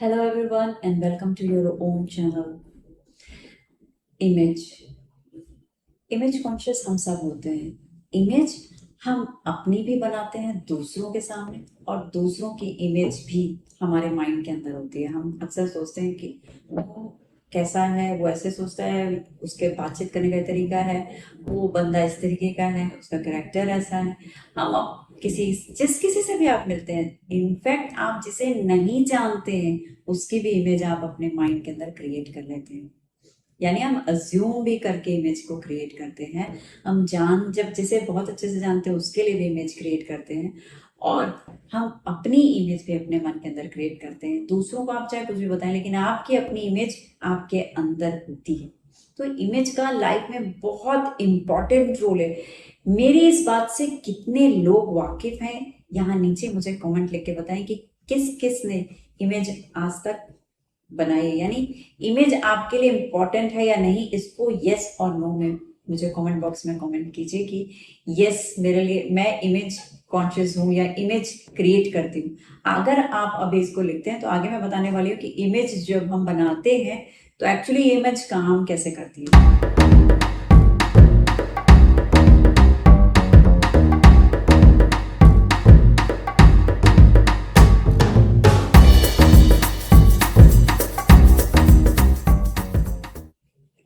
Hello everyone and welcome to your own channel image. Image conscious हम सब होते हैं। इमेज हम अपनी भी बनाते हैं दूसरों के सामने, और दूसरों की इमेज भी हमारे माइंड के अंदर होती है। हम अक्सर सोचते हैं कि वो कैसा है, वो ऐसे सोचता है, उसके बातचीत करने का तरीका है, वो बंदा इस तरीके का है, उसका कैरेक्टर ऐसा है। हम अब जिस किसी से भी आप मिलते हैं, इनफैक्ट आप जिसे नहीं जानते हैं उसकी भी इमेज आप अपने माइंड के अंदर क्रिएट कर लेते हैं। यानी हम अज्यूम भी करके इमेज को क्रिएट करते हैं। हम जब जिसे बहुत अच्छे से जानते हैं उसके लिए भी इमेज क्रिएट करते हैं, और हम अपनी इमेज भी अपने मन के अंदर क्रिएट करते हैं। दूसरों को आप चाहे कुछ भी बताएं, लेकिन आपकी अपनी इमेज आपके अंदर होती है। तो इमेज का लाइफ में बहुत इंपॉर्टेंट रोल है। मेरी इस बात से कितने लोग वाकिफ हैं, यहाँ नीचे मुझे कमेंट लिख के बताएं कि किस किस ने इमेज आज तक बनाइए। यानी इमेज आपके लिए इम्पोर्टेंट है या नहीं, इसको यस और नो में मुझे कमेंट बॉक्स में कमेंट कीजिए कि यस मेरे लिए, मैं इमेज कॉन्शियस हूँ या इमेज क्रिएट करती हूँ। अगर आप अभी इसको लिखते हैं तो आगे मैं बताने वाली हूँ कि इमेज जब हम बनाते हैं तो एक्चुअली इमेज काम कैसे करती है।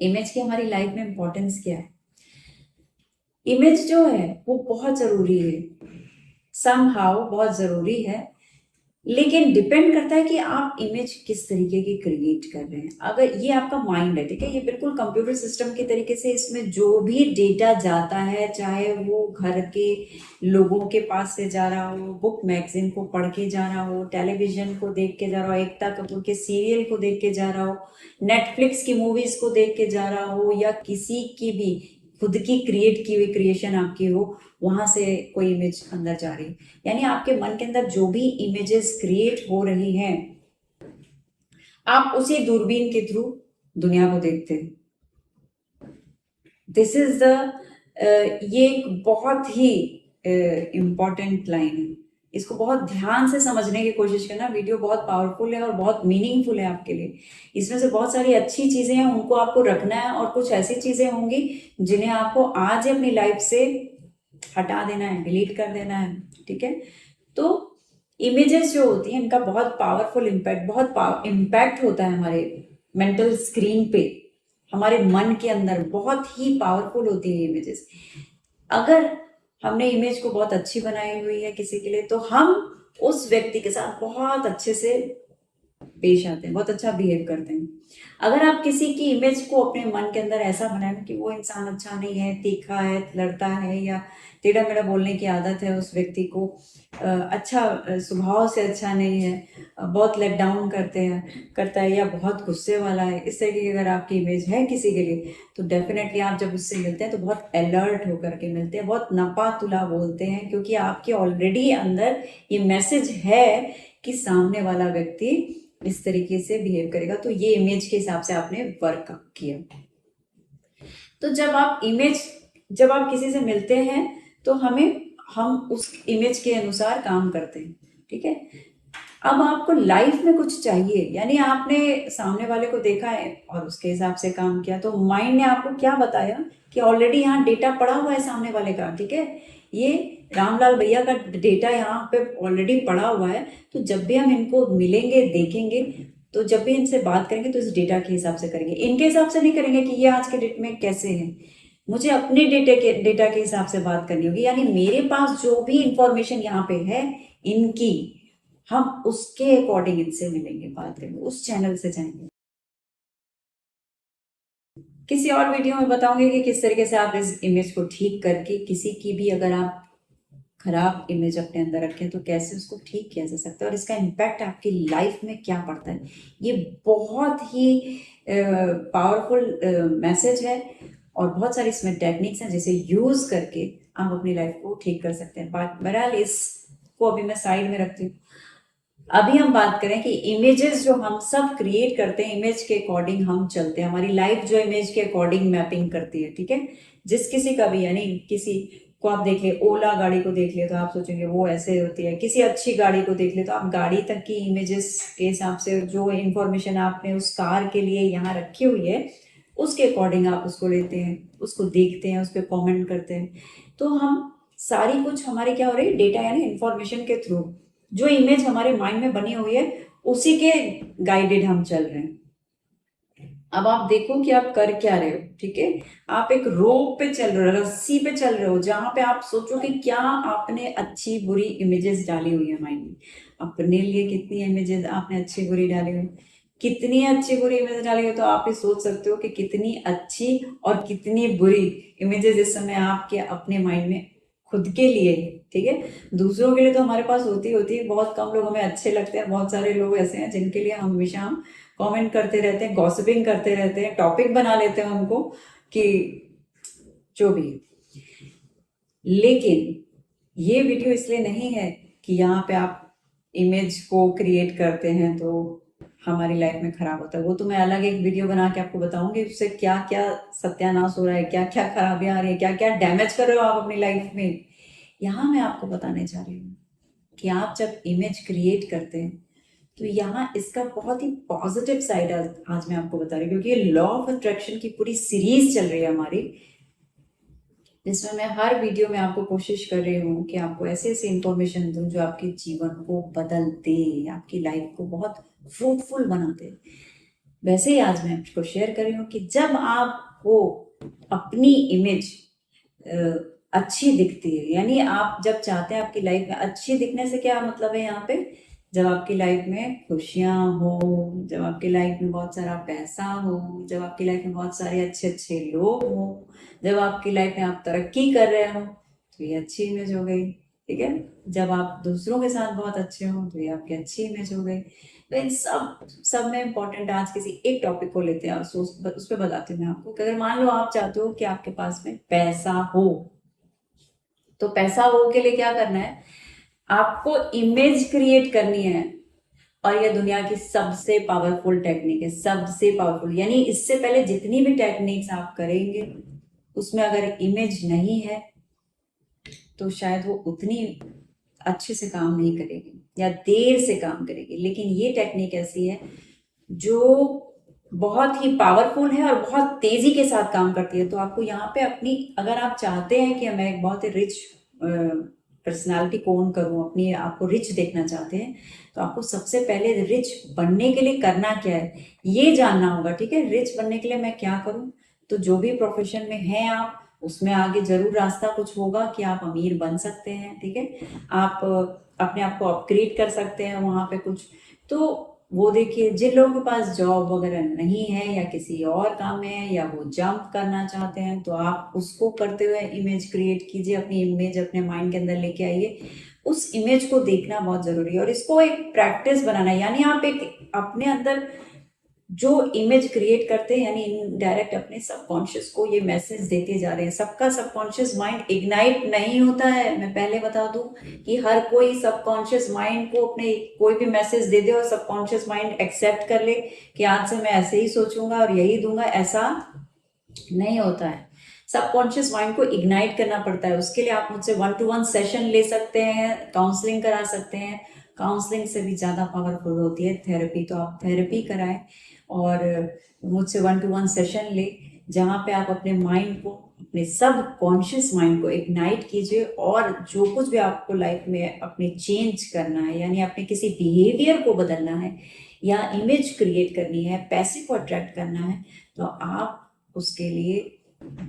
इमेज की हमारी लाइफ में इंपॉर्टेंस क्या है? इमेज जो है वो बहुत जरूरी है, समहाउ बहुत जरूरी है, लेकिन डिपेंड करता है कि आप इमेज किस तरीके की क्रिएट कर रहे हैं। अगर ये आपका माइंड है, ठीक है, ये बिल्कुल कंप्यूटर सिस्टम के तरीके से इसमें जो भी डेटा जाता है, चाहे वो घर के लोगों के पास से जा रहा हो, बुक मैगजीन को पढ़ के जा रहा हो, टेलीविजन को देख के जा रहा हो, एकता कपूर के सीरियल को देख के जा रहा हो, नेटफ्लिक्स की मूवीज को देख के जा रहा हो, या किसी की भी खुद की क्रिएट की हुई क्रिएशन आपकी हो, वहां से कोई इमेज अंदर जा रही है। यानी आपके मन के अंदर जो भी इमेजेस क्रिएट हो रही हैं, आप उसी दूरबीन के थ्रू दुनिया को देखते हैं। दिस इज द ये एक बहुत ही इम्पॉर्टेंट लाइन है। इसको बहुत ध्यान से समझने की कोशिश करना। वीडियो बहुत पावरफुल है और बहुत मीनिंगफुल है आपके लिए। इसमें से बहुत सारी अच्छी चीजें हैं, उनको आपको रखना है, और कुछ ऐसी चीजें होंगी जिन्हें आपको आज अपनी लाइफ से हटा देना है, डिलीट कर देना है, ठीक है। तो इमेजेस जो होती हैं इनका बहुत पावरफुल इम्पैक्ट, बहुत इम्पैक्ट होता है हमारे मेंटल स्क्रीन पे, हमारे मन के अंदर बहुत ही पावरफुल होती है इमेजेस। अगर हमने इमेज को बहुत अच्छी बनाई हुई है किसी के लिए, तो हम उस व्यक्ति के साथ बहुत अच्छे से पेश आते हैं, बहुत अच्छा बिहेव करते हैं। अगर आप किसी की इमेज को अपने मन के अंदर ऐसा बनाए कि वो इंसान अच्छा नहीं है, तीखा है, लड़ता है, या टेढ़ा मेढ़ा बोलने की आदत है उस व्यक्ति को, अच्छा स्वभाव से अच्छा नहीं है, बहुत लेट डाउन करता है, या बहुत गुस्से वाला है, इस तरीके की अगर आपकी इमेज है किसी के लिए, तो डेफिनेटली आप जब उससे मिलते हैं तो बहुत अलर्ट होकर के मिलते हैं, बहुत नपा तुला बोलते हैं, क्योंकि आपके ऑलरेडी अंदर ये मैसेज है कि सामने वाला व्यक्ति इस तरीके से बिहेव करेगा। तो ये इमेज के हिसाब से आपने वर्क किया। तो जब आप किसी से मिलते हैं तो हम उस इमेज के अनुसार काम करते हैं, ठीक है। अब आपको लाइफ में कुछ चाहिए, यानी आपने सामने वाले को देखा है और उसके हिसाब से काम किया, तो माइंड ने आपको क्या बताया कि ऑलरेडी यहाँ डेटा पड़ा हुआ है सामने वाले का, ठीक है। ये रामलाल भैया का डेटा यहाँ पे ऑलरेडी पड़ा हुआ है। तो जब भी हम इनको मिलेंगे, देखेंगे, तो जब भी इनसे बात करेंगे तो इस डेटा के हिसाब से करेंगे, इनके हिसाब से नहीं करेंगे कि ये आज के डेट में कैसे हैं। मुझे अपने डेटा के हिसाब से बात करनी होगी। यानी मेरे पास जो भी इंफॉर्मेशन यहाँ पे है इनकी, हम उसके अकॉर्डिंग इनसे मिलेंगे, बात करेंगे, उस चैनल से जाएंगे। किसी और वीडियो में बताऊंगी कि किस तरीके से आप इस इमेज को ठीक करके, किसी की भी अगर आप खराब इमेज अपने अंदर रखें तो कैसे उसको ठीक किया जा सकता है, और इसका इम्पैक्ट आपकी लाइफ में क्या पड़ता है। ये बहुत ही पावरफुल मैसेज है, और बहुत सारी इसमें टेक्निक्स हैं जिसे यूज करके आप अपनी लाइफ को ठीक कर सकते हैं। बहरहाल इसको अभी मैं साइड में रखती हूँ। अभी हम बात करें कि इमेजेस जो हम सब क्रिएट करते हैं, इमेज के अकॉर्डिंग हम चलते हैं, हमारी लाइफ जो इमेज के अकॉर्डिंग मैपिंग करती है, ठीक है। जिस किसी का भी, यानी किसी को आप देख ले, ओला गाड़ी को देख ले तो आप सोचेंगे वो ऐसे होती है, किसी अच्छी गाड़ी को देख ले तो आप गाड़ी तक की इमेजेस के हिसाब से जो इंफॉर्मेशन आपने उस कार के लिए यहाँ रखी हुई है उसके अकॉर्डिंग आप उसको लेते हैं, उसको देखते हैं, उस पर कॉमेंट करते हैं। तो हम सारी कुछ हमारी क्या हो रही है, डेटा यानी इंफॉर्मेशन के थ्रू जो इमेज हमारे माइंड में बनी हुई है उसी के गाइडेड हम चल रहे हैं। अब आप देखो कि आप कर क्या रहे हो, ठीक है। आप एक रोप पे चल रहे हो, रस्सी पे चल रहे हो, जहां पे आप सोचो कि क्या आपने अच्छी बुरी इमेजेस डाली हुई है माइंड में, अपने लिए कितनी इमेजेस आपने अच्छी बुरी डाली हुई, कितनी अच्छी बुरी इमेज डाली हो तो आप ही सोच सकते हो कि कितनी अच्छी और कितनी बुरी इमेजेस इस समय आपके अपने माइंड में खुद के लिए, ठीक है। दूसरों के लिए तो हमारे पास होती है, बहुत कम लोग हमें अच्छे लगते हैं, बहुत सारे लोग ऐसे हैं जिनके लिए हम हमेशा कमेंट करते रहते हैं, गॉसिपिंग करते रहते हैं, टॉपिक बना लेते हैं उनको कि जो भी। लेकिन ये वीडियो इसलिए नहीं है कि यहाँ पे आप इमेज को क्रिएट करते हैं तो हमारी लाइफ में खराब होता है, वो तो मैं अलग एक वीडियो बना के आपको बताऊंगी उससे क्या क्या सत्यानाश हो रहा है, क्या क्या खराबियां आ रही है, क्या क्या डैमेज कर रहे हो आप अपनी लाइफ में। यहाँ मैं आपको बताने जा रही हूँ कि आप जब इमेज क्रिएट करते हैं तो यहाँ इसका बहुत ही पॉजिटिव साइड आज मैं आपको बता रही हूँ, क्योंकि ये लॉ ऑफ अट्रैक्शन की पूरी सीरीज चल रही है हमारी, जिसमें मैं हर वीडियो में आपको कोशिश कर रही हूँ कि आपको ऐसे ऐसे इंफॉर्मेशन दूँ जो आपके जीवन को बदल दे, आपकी लाइफ को बहुत फ्रूटफुल बना दे। वैसे ही आज मैं आपको शेयर कर रही हूँ कि जब आपको अपनी इमेज अच्छी दिखती है, यानी आप जब चाहते हैं आपकी लाइफ में अच्छी दिखने से क्या मतलब है यहाँ पे, जब आपकी लाइफ में खुशियां हो, जब आपकी लाइफ में बहुत सारा पैसा हो, जब आपकी लाइफ में बहुत सारे अच्छे अच्छे लोग हो, जब आपकी लाइफ में आप तरक्की कर रहे हो तो ये अच्छी इमेज हो गई, ठीक है। जब आप दूसरों के साथ बहुत अच्छे हो तो ये आपकी अच्छी इमेज हो गई। तो इन सब में इम्पोर्टेंट आज किसी एक टॉपिक को लेते हैं और उस पर बताती हूँ मैं आपको कि अगर मान लो आप चाहते हो कि आपके पास में पैसा हो, तो पैसा हो के लिए क्या करना है, आपको इमेज क्रिएट करनी है। और ये दुनिया की सबसे पावरफुल टेक्निक है, सबसे पावरफुल, यानी इससे पहले जितनी भी टेक्निक्स आप करेंगे उसमें अगर इमेज नहीं है तो शायद वो उतनी अच्छे से काम नहीं करेगी या देर से काम करेगी। लेकिन ये टेक्निक ऐसी है जो बहुत ही पावरफुल है और बहुत तेजी के साथ काम करती है। तो आपको यहाँ पे अपनी, अगर आप चाहते हैं कि मैं एक बहुत ही रिच पर्सनालिटी को ओन करूं, अपनी आपको रिच देखना चाहते हैं, तो आपको सबसे पहले रिच बनने के लिए करना क्या है ये जानना होगा, ठीक है। रिच बनने के लिए मैं क्या करूं, तो जो भी प्रोफेशन में हैं आप उसमें आगे जरूर रास्ता कुछ होगा कि आप अमीर बन सकते हैं, ठीक है। आप अपने आप को अपग्रेड कर सकते हैं वहां पे कुछ। तो वो देखिए, जिन लोगों के पास जॉब वगैरह नहीं है या किसी और काम में है या वो जंप करना चाहते हैं तो आप उसको करते हुए इमेज क्रिएट कीजिए, अपनी इमेज अपने माइंड के अंदर लेके आइए। उस इमेज को देखना बहुत जरूरी है और इसको एक प्रैक्टिस बनाना है, यानी आप एक अपने अंदर जो इमेज क्रिएट करते हैं यानी इनडायरेक्ट अपने सबकॉन्शियस को ये मैसेज देते जा रहे हैं। सबका सबकॉन्शियस माइंड इग्नाइट नहीं होता है, मैं पहले बता दूं कि हर कोई सबकॉन्शियस माइंड को अपने कोई भी मैसेज दे दे और सबकॉन्शियस माइंड एक्सेप्ट कर ले कि आज से मैं ऐसे ही सोचूंगा और यही दूंगा, ऐसा नहीं होता है। सबकॉन्शियस माइंड को इग्नाइट करना पड़ता है। उसके लिए आप मुझसे 1-to-1 सेशन ले सकते हैं, काउंसलिंग करा सकते हैं। काउंसलिंग से भी ज़्यादा पावरफुल होती है थेरेपी, तो आप थेरेपी कराएं और मुझसे 1-to-1 सेशन ले, जहाँ पे आप अपने माइंड को, अपने सब कॉन्शियस माइंड को इग्नाइट कीजिए और जो कुछ भी आपको लाइफ में अपने चेंज करना है, यानी अपने किसी बिहेवियर को बदलना है या इमेज क्रिएट करनी है, पैसे को अट्रैक्ट करना है, तो आप उसके लिए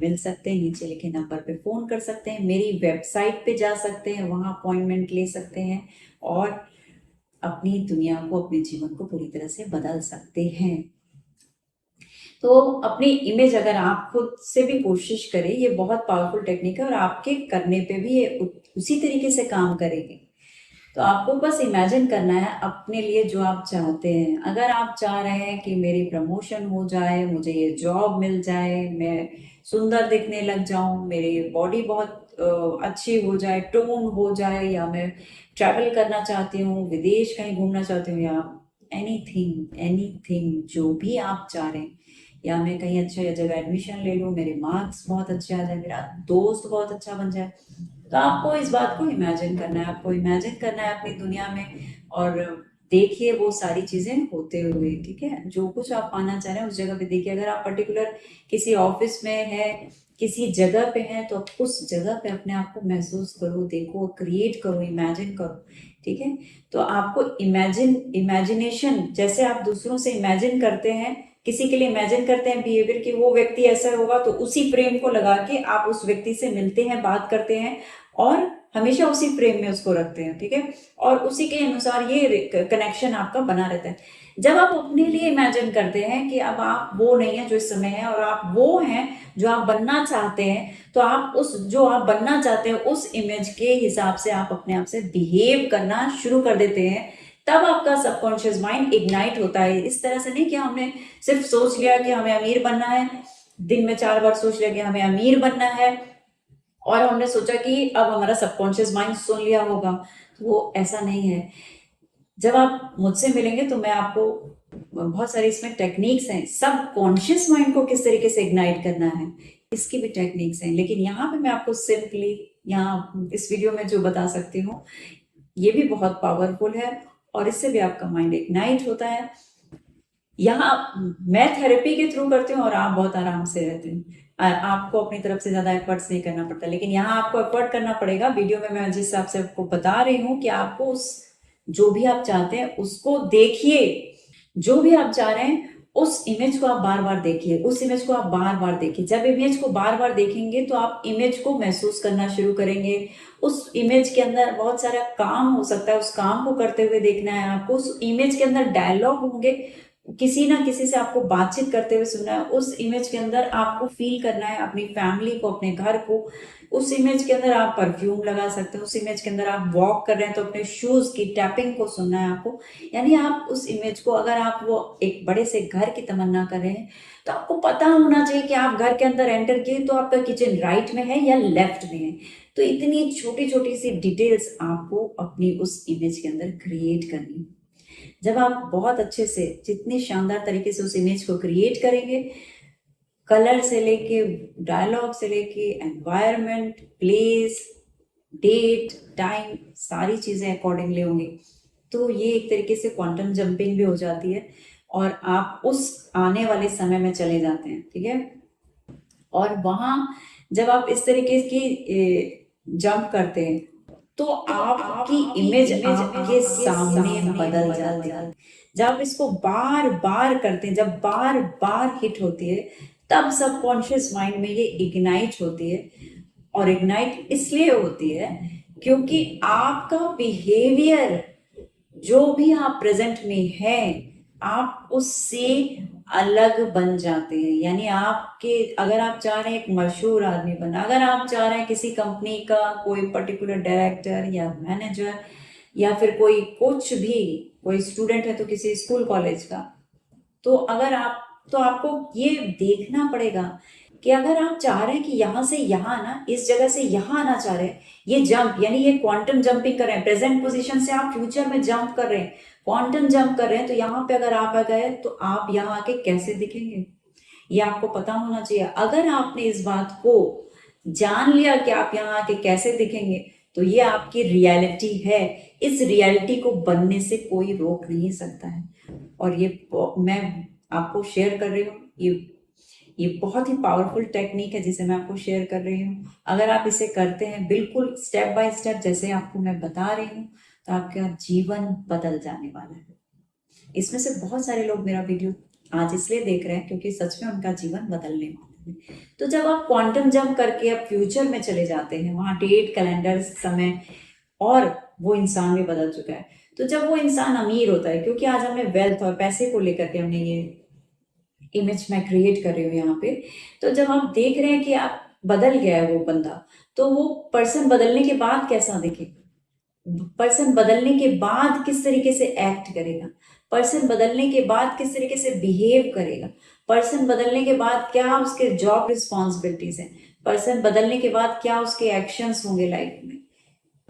मिल सकते हैं, नीचे लिखे नंबर पे फोन कर सकते हैं, मेरी वेबसाइट पे जा सकते हैं, वहां अपॉइंटमेंट ले सकते हैं और अपनी दुनिया को, अपने जीवन को पूरी तरह से बदल सकते हैं। तो अपनी इमेज अगर आप खुद से भी कोशिश करें, ये बहुत पावरफुल टेक्निक है और आपके करने पे भी ये उसी तरीके से काम करेगी। तो आपको बस इमेजिन करना है अपने लिए जो आप चाहते हैं। अगर आप चाह रहे हैं कि मेरी प्रमोशन हो जाए, मुझे ये जॉब मिल जाए, मैं सुंदर दिखने लग जाऊं, मेरी बॉडी बहुत अच्छी हो जाए, टोन हो जाए, या मैं ट्रैवल करना चाहती हूँ, विदेश कहीं घूमना चाहती हूँ, या एनीथिंग एनीथिंग जो भी आप चाह रहे हैं, या मैं कहीं अच्छे जगह एडमिशन ले लूँ, मेरे मार्क्स बहुत अच्छे आ जाए, मेरा दोस्त बहुत अच्छा बन जाए। तो आपको इस बात को इमेजिन करना है, आपको इमेजिन करना है अपनी दुनिया में, और देखिए वो सारी चीजें होते हुए, ठीक है। जो कुछ आप पाना चाह रहे हैं उस जगह पे देखिए। अगर आप पर्टिकुलर किसी ऑफिस में है, किसी जगह पे है, तो आप उस जगह पे अपने आप को महसूस करो, देखो, क्रिएट करो, इमेजिन करो, ठीक है। तो आपको इमेजिनेशन, जैसे आप दूसरों से इमेजिन करते हैं, किसी के लिए इमेजिन करते हैं बिहेवियर कि वो व्यक्ति ऐसा होगा, तो उसी फ्रेम को लगा के आप उस व्यक्ति से मिलते हैं, बात करते हैं, और हमेशा उसी फ्रेम में उसको रखते हैं, ठीक है। और उसी के अनुसार ये कनेक्शन आपका बना रहता है। जब आप अपने लिए इमेजिन करते हैं कि अब आप वो नहीं है जो इस समय है, और आप वो हैं जो आप बनना चाहते हैं, तो आप उस जो आप बनना चाहते हैं उस इमेज के हिसाब से आप अपने आप से बिहेव करना शुरू कर देते हैं। तब आपका सबकॉन्शियस माइंड इग्नाइट होता है। इस तरह से नहीं कि हमने सिर्फ सोच लिया कि हमें अमीर बनना है, दिन में 4 बार सोच लिया कि हमें अमीर बनना है, और हमने सोचा कि अब हमारा सबकॉन्शियस माइंड सुन लिया होगा। तो वो ऐसा नहीं है। जब आप मुझसे मिलेंगे तो मैं आपको बहुत सारी इसमें टेक्निक्स हैं, सब कॉन्शियस माइंड को किस तरीके से इग्नाइट करना है, इसकी भी टेक्निक्स हैं। लेकिन यहाँ पे मैं आपको सिंपली यहाँ इस वीडियो में जो बता सकती हूँ, ये भी बहुत पावरफुल है, और इससे भी आपका माइंड इग्नाइट होता है। यहाँ मैं थेरेपी के थ्रू करती हूँ और आप बहुत आराम से रहते हैं। आपको अपनी तरफ से ज्यादा एफर्ट्स नहीं करना पड़ता, लेकिन यहाँ आपको एफर्ट करना पड़ेगा। वीडियो में मैं जिस हिसाब से आपको बता रही हूँ कि आपको उस जो भी आप चाहते हैं उसको देखिए, जो भी आप चाह रहे हैं उस इमेज को आप बार बार देखिए, उस इमेज को आप बार बार देखिए। जब इमेज को बार बार देखेंगे तो आप इमेज को महसूस करना शुरू करेंगे। उस इमेज के अंदर बहुत सारा काम हो सकता है, उस काम को करते हुए देखना है आपको। उस इमेज के अंदर डायलॉग होंगे, किसी ना किसी से आपको बातचीत करते हुए सुनना है। उस इमेज के अंदर आपको फील करना है अपनी फैमिली को, अपने घर को। उस इमेज के अंदर आप परफ्यूम लगा सकते हो, उस इमेज के अंदर आप वॉक कर रहे हैं तो अपने शूज की टैपिंग को सुनना है आपको। यानी आप उस इमेज को, अगर आप वो एक बड़े से घर की तमन्ना कर रहे हैं, तो आपको पता होना चाहिए कि आप घर के अंदर एंटर किए तो आपका किचन राइट में है या लेफ्ट में है। तो इतनी छोटी छोटी सी डिटेल्स आपको अपनी उस इमेज के अंदर क्रिएट करनी है। जब आप बहुत अच्छे से, जितनी शानदार तरीके से उस इमेज को क्रिएट करेंगे, कलर से लेके, डायलॉग से लेके, एनवायरनमेंट, प्लेस, डेट, टाइम, सारी चीजें अकॉर्डिंगली होंगी, तो ये एक तरीके से क्वांटम जंपिंग भी हो जाती है, और आप उस आने वाले समय में चले जाते हैं, ठीक है। और वहां जब आप इस तरीके की जंप करते हैं तो आपकी इमेज आपके सामने बदल जाती है। जब आप इसको बार बार करते हैं, जब बार बार हिट होती है, तब सबकॉन्शियस माइंड में ये इग्नाइट होती है। और इग्नाइट इसलिए होती है क्योंकि आपका बिहेवियर, जो भी आप प्रेजेंट में हैं, आप उससे अलग बन जाते हैं। यानी आपके, अगर आप चाह रहे हैं एक मशहूर आदमी बनना, अगर आप चाह रहे हैं किसी कंपनी का कोई पर्टिकुलर डायरेक्टर या मैनेजर, या फिर कोई कुछ भी, कोई स्टूडेंट है तो किसी स्कूल कॉलेज का, तो अगर आप, तो आपको ये देखना पड़ेगा कि अगर आप चाह रहे हैं कि यहाँ से यहाँ आना, इस जगह से यहाँ आना चाह रहे हैं, ये जंप, यानी ये क्वांटम जंपिंग कर रहे हैं, प्रेजेंट पोजीशन से आप फ्यूचर में जंप कर रहे हैं, क्वांटम जंप कर रहे हैं, तो यहाँ पे अगर आप आ गए तो आप यहाँ आके कैसे दिखेंगे, ये आपको पता होना चाहिए। अगर आपने इस बात को जान लिया कि आप यहाँ आके कैसे दिखेंगे, तो ये आपकी रियलिटी है। इस रियलिटी को बनने से कोई रोक नहीं सकता है। और ये मैं आपको शेयर कर रही हूँ, ये बहुत ही पावरफुल टेक्निक है जिसे मैं आपको शेयर कर रही हूँ। अगर आप इसे करते हैं बिल्कुल स्टेप बाय स्टेप, जैसे आपको मैं बता रही हूँ, तो आपका जीवन बदल जाने वाला है। इसमें से बहुत सारे लोग मेरा वीडियो आज इसलिए देख रहे हैं क्योंकि सच में उनका जीवन बदलने वाला है। तो जब आप क्वांटम जंप करके अब फ्यूचर में चले जाते हैं, वहां डेट, कैलेंडर, समय, और वो इंसान भी बदल चुका है। तो जब वो इंसान अमीर होता है, क्योंकि आज हमने वेल्थ और पैसे को लेकर के हमने ये इमेज मैं क्रिएट कर रही हूँ यहाँ पे, तो जब आप देख रहे हैं कि आप बदल गया है वो बंदा, तो वो पर्सन बदलने के बाद कैसा दिखेगा, पर्सन बदलने के बाद किस तरीके से एक्ट करेगा, पर्सन बदलने के बाद किस तरीके से बिहेव करेगा, पर्सन बदलने के बाद क्या उसके जॉब रिस्पॉन्सिबिलिटीज हैं, पर्सन बदलने के बाद क्या उसके एक्शंस होंगे लाइफ में,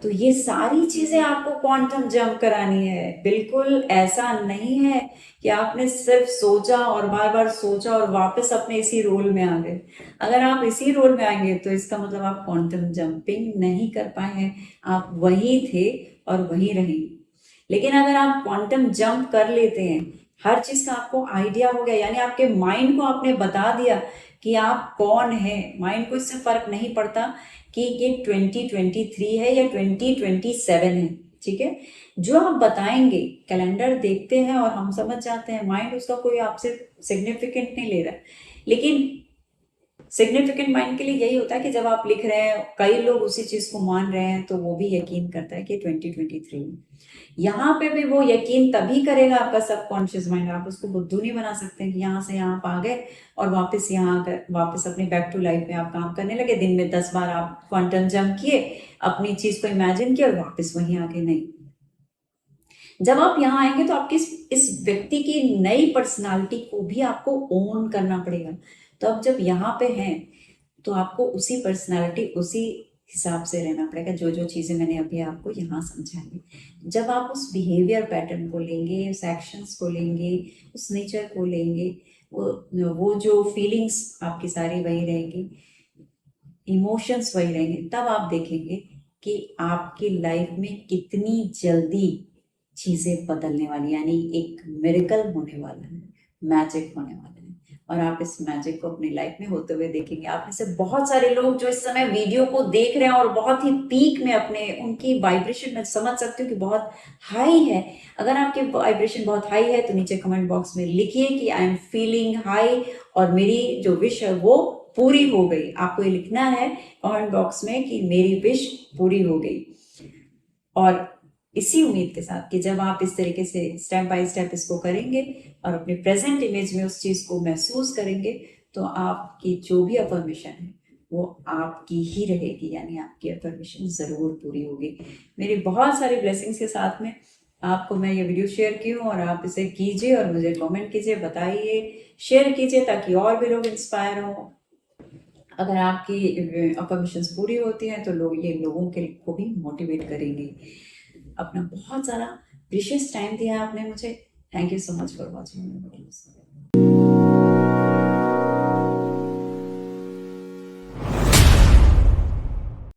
तो ये सारी चीजें आपको क्वांटम जंप करानी है। बिल्कुल ऐसा नहीं है कि आपने सिर्फ सोचा और बार बार सोचा और वापस अपने इसी रोल में आ गए। अगर आप इसी रोल में आएंगे तो इसका मतलब आप क्वांटम जंपिंग नहीं कर पाए हैं, आप वहीं थे और वहीं रहेंगे। लेकिन अगर आप क्वांटम जंप कर लेते हैं, हर चीज का आपको आइडिया हो गया, यानी आपके माइंड को आपने बता दिया कि आप कौन हैं। माइंड को इससे फर्क नहीं पड़ता कि ये 2023 है या 2027 है, ठीक है। जो आप बताएंगे, कैलेंडर देखते हैं और हम समझ जाते हैं, माइंड उसका कोई आपसे सिग्निफिकेंट नहीं ले रहा है। लेकिन सिग्निफिकेंट माइंड के लिए यही होता है कि जब आप लिख रहे हैं, कई लोग उसी चीज को मान रहे हैं, तो वो भी यकीन करता है कि 2023 में। यहाँ पे भी वो यकीन तभी करेगा आपका सबकॉन्शियस माइंड। आप उसको बुद्धू नहीं बना सकते कि यहाँ से यहाँ आप आ गए और वापस यहाँ आकर वापस अपने बैक टू लाइफ में आप काम करने लगे। दिन में 10 बार आप क्वांटम जंप किए, अपनी चीज को इमेजिन किया और वापस वहीं आके नहीं। जब आप यहाँ आएंगे तो आपकी इस व्यक्ति की नई पर्सनालिटी को भी आपको ओन करना पड़ेगा। तो अब जब यहाँ पे हैं तो आपको उसी पर्सनालिटी, उसी हिसाब से रहना पड़ेगा, जो जो चीजें मैंने अभी आपको यहाँ समझाई। जब आप उस बिहेवियर पैटर्न को लेंगे, उस एक्शंस को लेंगे, उस नेचर को लेंगे, वो जो फीलिंग्स आपकी सारी वही रहेंगी, इमोशंस वही रहेंगे, तब आप देखेंगे कि आपकी लाइफ में कितनी जल्दी चीजें बदलने वाली, यानी एक मिरेकल होने वाला है, मैजिक होने वाला है। और आप इस मैजिक को अपनी लाइफ में होते हुए देखेंगे। आप में से बहुत सारे लोग जो इस समय वीडियो को देख रहे हैं और बहुत ही पीक में अपने, उनकी वाइब्रेशन में समझ सकते हो कि बहुत हाई है। अगर आपकी वाइब्रेशन बहुत हाई है तो नीचे कमेंट बॉक्स में लिखिए कि आई एम फीलिंग हाई और मेरी जो विश है वो पूरी हो गई। आपको ये लिखना है कमेंट बॉक्स में कि मेरी विश पूरी हो गई। और इसी उम्मीद के साथ कि जब आप इस तरीके से स्टेप बाय स्टेप इसको करेंगे और अपने प्रेजेंट इमेज में उस चीज को महसूस करेंगे, तो आपकी जो भी अफर्मेशन है वो आपकी ही रहेगी, यानी आपकी अफर्मेशन जरूर पूरी होगी। मेरी बहुत सारी ब्लेसिंग्स के साथ में आपको मैं ये वीडियो शेयर की हूँ और आप इसे कीजिए और मुझे कमेंट कीजिए, बताइए, शेयर कीजिए ताकि और भी लोग इंस्पायर हों। अगर आपकी अफर्मेशंस पूरी होती हैं तो लोग, ये लोगों के को भी मोटिवेट करेंगे। अपना बहुत सारा प्रीशियस टाइम दिया आपने मुझे। Thank you so much for watching.